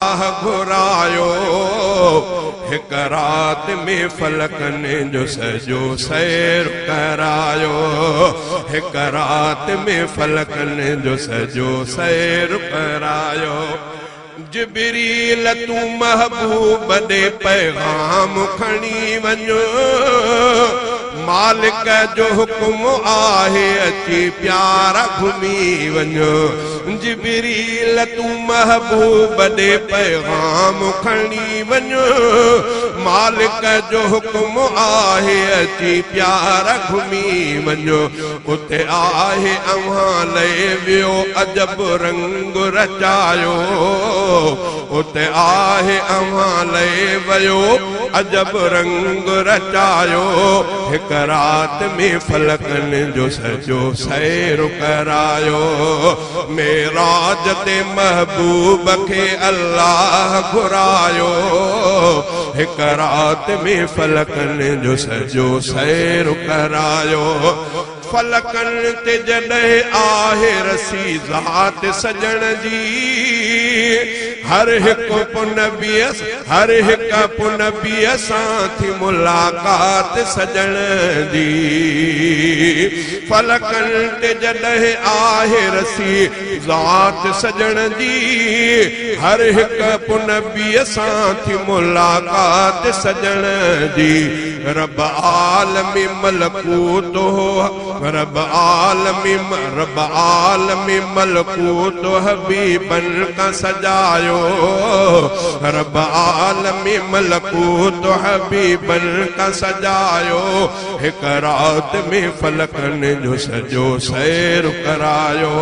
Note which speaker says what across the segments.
Speaker 1: घुरायो हिक रात में फलकन जो सजो सैर करायो हिक रात में फलकन जो सजो सैर करायो जिब्रील तू महबूब दे पैगाम खणी वञो मालिक जो हुक्म आहे अची प्यारा घुमी वञो जिब्रील तू महबूब दे पैगाम खणी वञो मालिक जो हुक्म आहे अची प्यारा घुमी वञो उते आहे अव्हां लए वियो अजब रंग रचायो उते आहे अव्हां लए वियो अजब रंग रचायो हिक रात में फलकन जो सजो सैर करायो मेराज ते महबूब के अल्लाह घुरायो हिक रात में फलकन जो सजो सैर करायो फलकन ते जॾहिं आहे रसी ज़ात सजण जी हर हिक पुनबीअ सां थी मुलाकात सजण जी फलकन ते जॾहिं आहे रसी ज़ात सजण जी हर हिक पुनबीअ सां थी मुलाकात सजण जी रब आलमी मलकूत हो रब आलमी मलकूत हबीबन का सजायो रब आलमी मलकूत हबीबन का सजायो हिक रात में फलकन जो सजो सैर करायो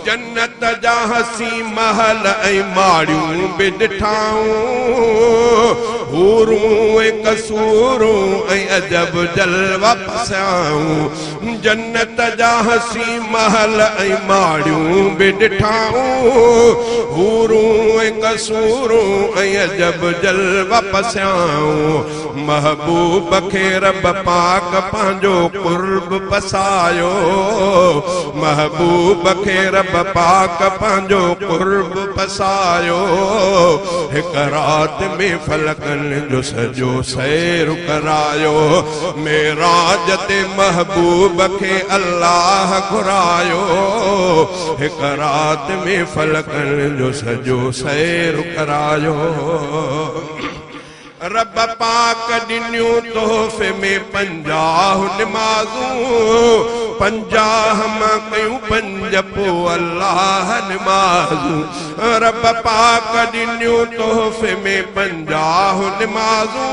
Speaker 1: जन्नत जा हसी महल ऐं माड़ियूं बि ॾिठाऊं हूरूं ऐं कसूरूं ऐं अजब जलवा पसाऊं जन्नत जा हसी महल ऐं माड़ियूं बि ॾिठाऊं हूरूं ऐं कसूरूं ऐं अजब जलवा पसाऊं महबूब खे रब पाक पंहिंजो कुर्ब पसायो महबूब खे रब पाक पंहिंजो कुर्ब पसायो हिक रात में फलकन जो सजो सैर करायो मेराज ते महबूब खे अल्लाह घुरायो हिक रात में फलकन जो सजो सैर करायो रब पाक ॾिनियूं तोहफ़े में 50 निमाज़ूं 50 मां कयूं 5 पोइ अल्लाह निमाज़ूं रब पाक ॾिनियूं तोहफ़े में 50 निमाज़ूं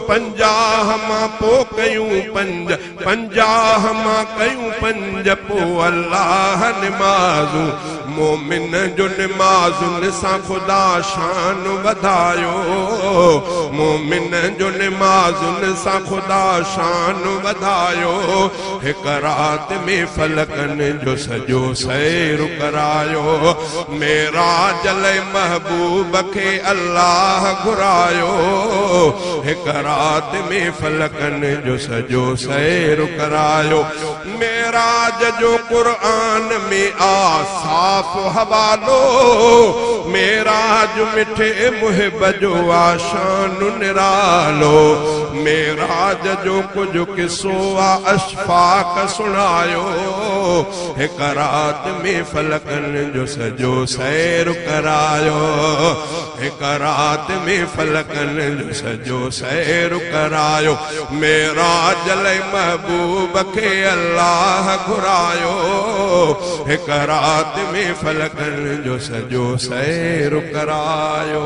Speaker 1: 50 मां पोइ कयूं 50 मां कयूं 5 पोइ अल्लाह निमाज़ूं मोमिन जो निमाज़ुनि सां ख़ुदा शान वधायो मोमिन जो निमाज़ुनि सां ख़ुदा शान वधायो हिक रात में फलकन जो सजो सैर करायो मेराज लाइ महबूब खे अल्लाह घुरायो हिक रात में फलकन जो सजो सैर करायो मेराज जो क़ुरान में साफ़ हवालो मेराज मिठे मुहिब जो आशान निरालो मेराज जो कुछ किस्सो अशफाक सुनायो हिक रात में फलकन जो सजो सैर करायो हिक रात में फलकन जो सजो सैर करायो मेराज लाइ महबूब खे अल्लाह घुरायो हिक रात में फलकन जो सजो सैर करायो।